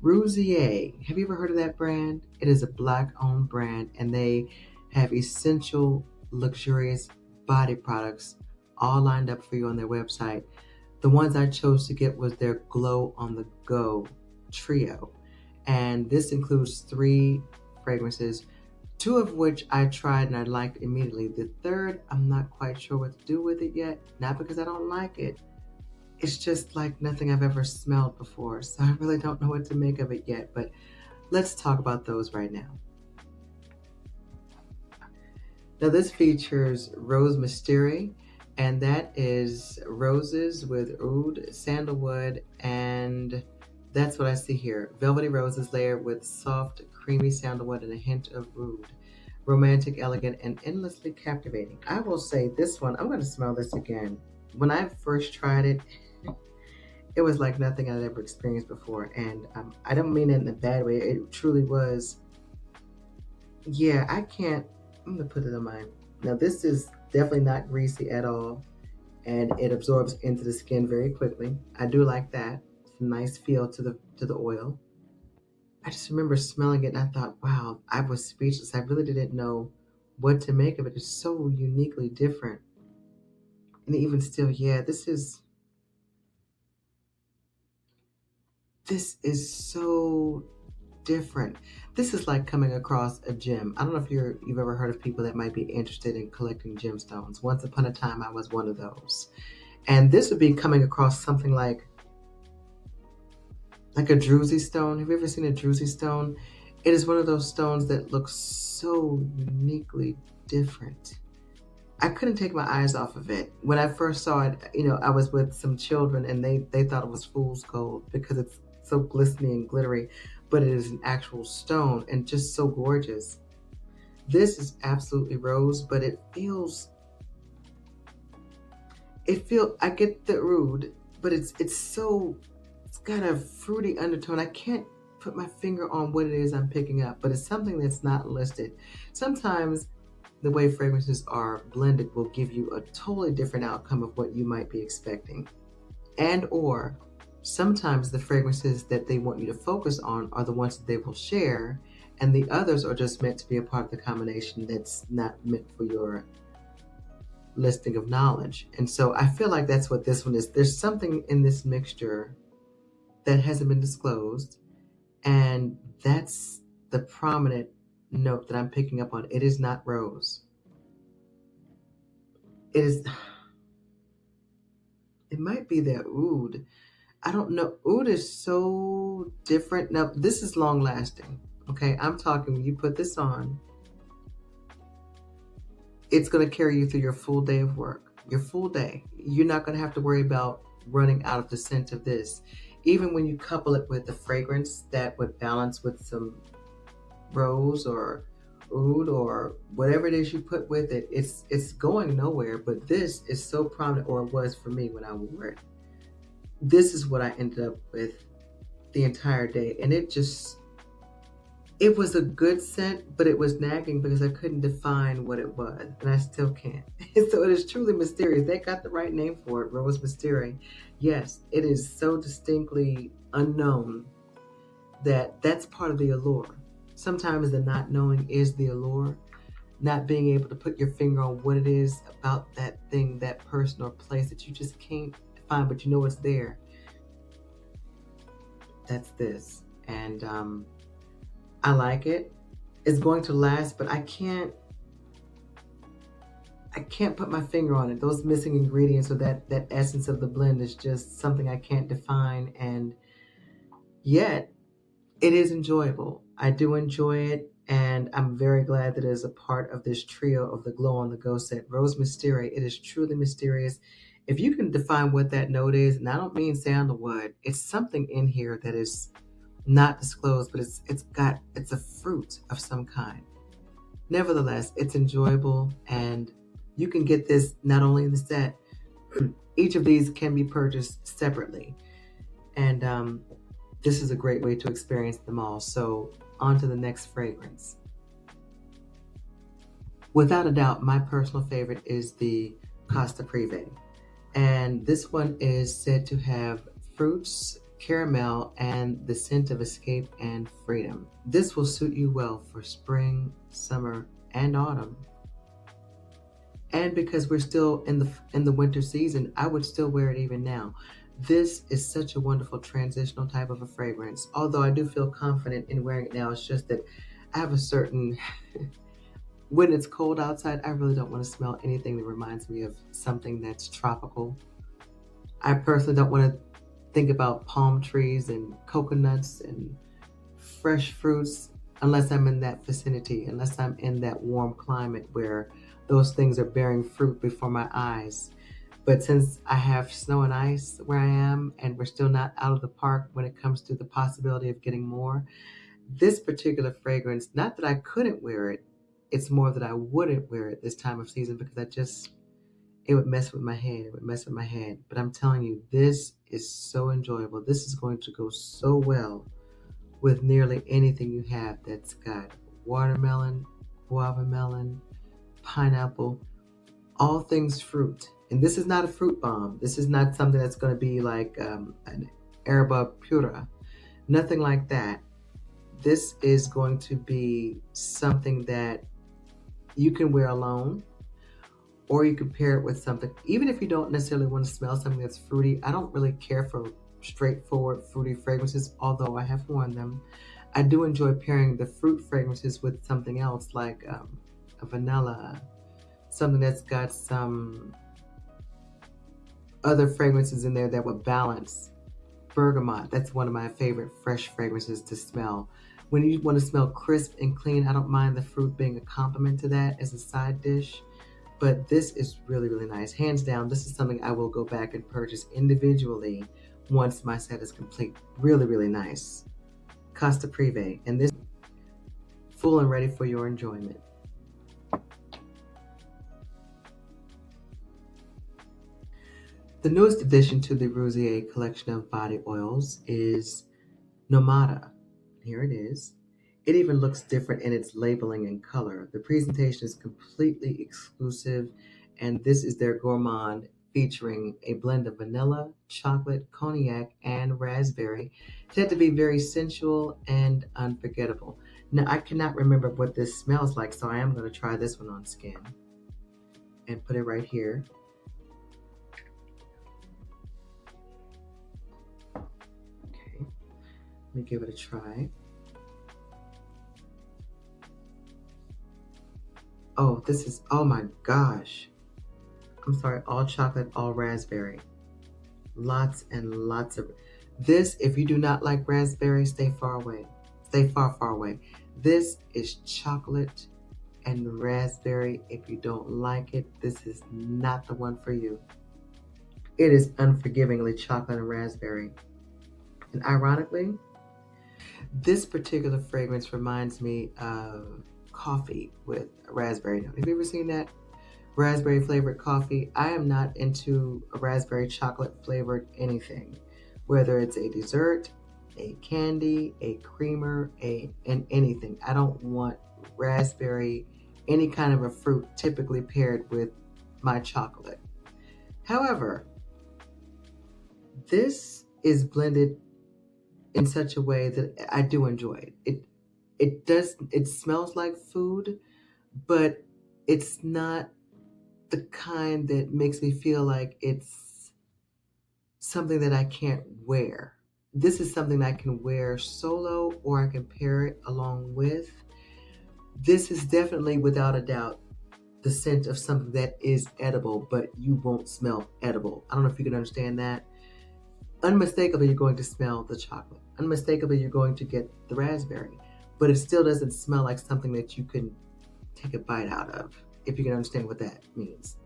Rouzie. Have you ever heard of that brand? It is a black-owned brand, and they have essential, luxurious body products all lined up for you on their website. The ones I chose to get was their Glow on the Go Trio. And this includes 3 fragrances, 2 of which I tried and I liked immediately. The third, I'm not quite sure what to do with it yet. Not because I don't like it. It's just like nothing I've ever smelled before. So I really don't know what to make of it yet. But let's talk about those right now. Now this features Rose Mystery, and that is roses with oud, sandalwood, and that's what I see here. Velvety roses layered with soft, creamy sandalwood and a hint of oud. Romantic, elegant, and endlessly captivating. I will say this one, I'm going to smell this again. When I first tried it, it was like nothing I'd ever experienced before. And I don't mean it in a bad way. It truly was. Yeah, I'm going to put it on mine. Now this is definitely not greasy at all. And it absorbs into the skin very quickly. I do like that. It's a nice feel to the oil. I just remember smelling it and I thought, wow, I was speechless. I really didn't know what to make of it. It's so uniquely different. And even still, yeah, this is so different. This is like coming across a gem. I don't know if you've ever heard of people that might be interested in collecting gemstones. Once upon a time, I was one of those. And this would be coming across something like a Rouzie stone. Have you ever seen a Rouzie stone? It is one of those stones that looks so uniquely different. I couldn't take my eyes off of it. When I first saw it, I was with some children and they thought it was fool's gold because it's so glistening and glittery, but it is an actual stone and just so gorgeous. This is absolutely rose, but I get the oud, but it's got a fruity undertone. I can't put my finger on what it is I'm picking up, but it's something that's not listed. Sometimes the way fragrances are blended will give you a totally different outcome of what you might be expecting. And or sometimes the fragrances that they want you to focus on are the ones that they will share, and the others are just meant to be a part of the combination that's not meant for your listing of knowledge. And so I feel like that's what this one is. There's something in this mixture that hasn't been disclosed, and that's the prominent note that I'm picking up on. It is not rose. It might be that oud. I don't know. Oud is so different. Now, this is long lasting. Okay, I'm talking when you put this on, it's going to carry you through your full day of work, your full day. You're not going to have to worry about running out of the scent of this. Even when you couple it with the fragrance that would balance with some rose or oud or whatever it is you put with it, it's going nowhere. But this is so prominent, or it was for me when I wore it. This is what I ended up with the entire day. And it was a good scent, but it was nagging because I couldn't define what it was, and I still can't. So it is truly mysterious. They got the right name for it, Rose Mystery. Yes, it is so distinctly unknown that that's part of the allure. Sometimes the not knowing is the allure. Not being able to put your finger on what it is about that thing, that person or place that you just can't find, but you know it's there. That's this. And I like it. It's going to last, but I can't put my finger on it. Those missing ingredients or that essence of the blend is just something I can't define, and yet it is enjoyable. I do enjoy it, and I'm very glad that it is a part of this trio of the Glow on the Go set. Rose Mystery, it is truly mysterious. If you can define what that note is, and I don't mean sandalwood, it's something in here that is not disclosed, but it's a fruit of some kind. Nevertheless, it's enjoyable, and you can get this not only in the set. Each of these can be purchased separately, and this is a great way to experience them all. So on to the next fragrance. Without a doubt, my personal favorite is the Costa Privé, and this one is said to have fruits caramel, and the scent of escape and freedom. This will suit you well for spring, summer, and autumn. And because we're still in the winter season, I would still wear it even now. This is such a wonderful transitional type of a fragrance. Although I do feel confident in wearing it now, it's just that I have a certain when it's cold outside, I really don't want to smell anything that reminds me of something that's tropical. I personally don't want to think about palm trees and coconuts and fresh fruits unless I'm in that vicinity, unless I'm in that warm climate where those things are bearing fruit before my eyes. But since I have snow and ice where I am, and we're still not out of the park when it comes to the possibility of getting more, this particular fragrance, not that I couldn't wear it, it's more that I wouldn't wear it this time of season because it would mess with my head. It would mess with my head. But I'm telling you, this is so enjoyable. This is going to go so well with nearly anything you have that's got watermelon, guava melon, pineapple, all things fruit. And this is not a fruit bomb. This is not something that's going to be like an herba pura. Nothing like that. This is going to be something that you can wear alone, or you can pair it with something. Even if you don't necessarily want to smell something that's fruity, I don't really care for straightforward fruity fragrances, although I have worn them. I do enjoy pairing the fruit fragrances with something else like a vanilla, something that's got some other fragrances in there that would balance. Bergamot, that's one of my favorite fresh fragrances to smell. When you want to smell crisp and clean, I don't mind the fruit being a complement to that as a side dish. But this is really, really nice. Hands down, this is something I will go back and purchase individually once my set is complete. Really, really nice. Costa Privé. And this full and ready for your enjoyment. The newest addition to the Rouzie collection of body oils is Nomada. Here it is. It even looks different in its labeling and color. The presentation is completely exclusive, and this is their gourmand featuring a blend of vanilla, chocolate, cognac, and raspberry. It's said to be very sensual and unforgettable. Now, I cannot remember what this smells like, so I am going to try this one on skin and put it right here. Okay, let me give it a try. Oh, this is, oh my gosh. I'm sorry, all chocolate, all raspberry. Lots and lots of, this, if you do not like raspberry, stay far away. Stay far, far away. This is chocolate and raspberry. If you don't like it, this is not the one for you. It is unforgivingly chocolate and raspberry. And ironically, this particular fragrance reminds me of coffee with raspberry. Have you ever seen that? Raspberry flavored coffee. I am not into a raspberry chocolate flavored anything, whether it's a dessert, a candy, a creamer, and anything. I don't want raspberry, any kind of a fruit typically paired with my chocolate. However, this is blended in such a way that I do enjoy it. It smells like food, but it's not the kind that makes me feel like it's something that I can't wear. This is something I can wear solo, or I can pair it along with. This is definitely, without a doubt, the scent of something that is edible, but you won't smell edible. I don't know if you can understand that. Unmistakably, you're going to smell the chocolate. Unmistakably, you're going to get the raspberry, but it still doesn't smell like something that you can take a bite out of, if you can understand what that means.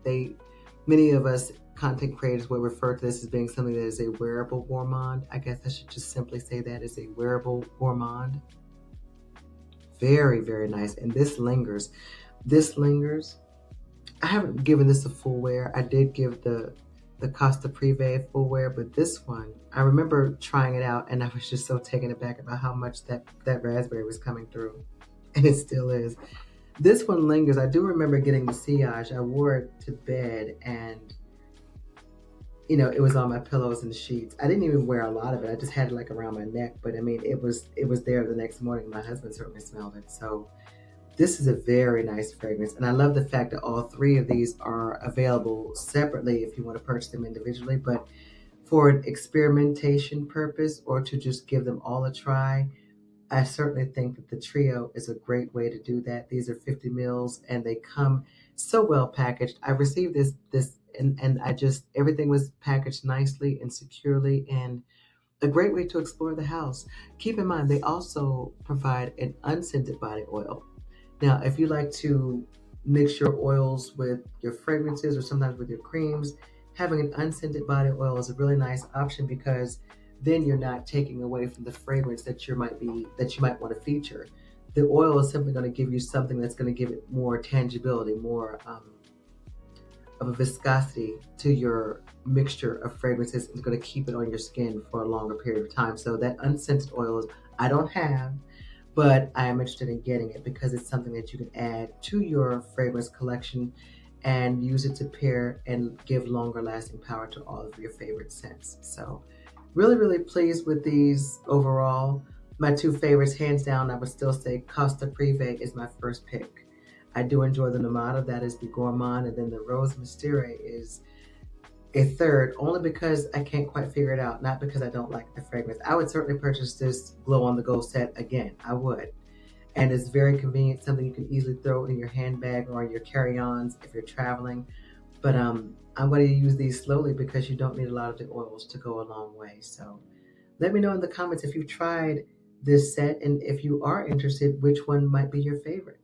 Many of us content creators will refer to this as being something that is a wearable gourmand. I guess I should just simply say that is a wearable gourmand. Very, very nice. And this lingers. This lingers. I haven't given this a full wear. I did give the Costa Privé a full wear, but this one, I remember trying it out and I was just so taken aback about how much that raspberry was coming through. And it still is. This one lingers. I do remember getting the sillage. I wore it to bed, and it was on my pillows and sheets. I didn't even wear a lot of it. I just had it like around my neck. But I mean, it was there the next morning. My husband certainly smelled it. So this is a very nice fragrance. And I love the fact that all three of these are available separately if you want to purchase them individually. But for an experimentation purpose or to just give them all a try, I certainly think that the trio is a great way to do that. These are 50 mils and they come so well packaged. I received this and I just everything was packaged nicely and securely and a great way to explore the house. Keep in mind they also provide an unscented body oil. Now, if you like to mix your oils with your fragrances or sometimes with your creams, having an unscented body oil is a really nice option because then you're not taking away from the fragrance that you might want to feature. The oil is simply going to give you something that's going to give it more tangibility, more of a viscosity to your mixture of fragrances. It's going to keep it on your skin for a longer period of time. So that unscented oil is I don't have, but I am interested in getting it because it's something that you can add to your fragrance collection and use it to pair and give longer lasting power to all of your favorite scents. So really, really pleased with these overall. My two favorites, hands down, I would still say Costa Privé is my first pick. I do enjoy the Nomada, that is the Gourmand, and then the Rose Mystere is a third, only because I can't quite figure it out, not because I don't like the fragrance. I would certainly purchase this Glow on the Go set again. I would. And it's very convenient, something you can easily throw in your handbag or in your carry-ons if you're traveling. But I'm going to use these slowly because you don't need a lot of the oils to go a long way. So let me know in the comments if you've tried this set and if you are interested, which one might be your favorite.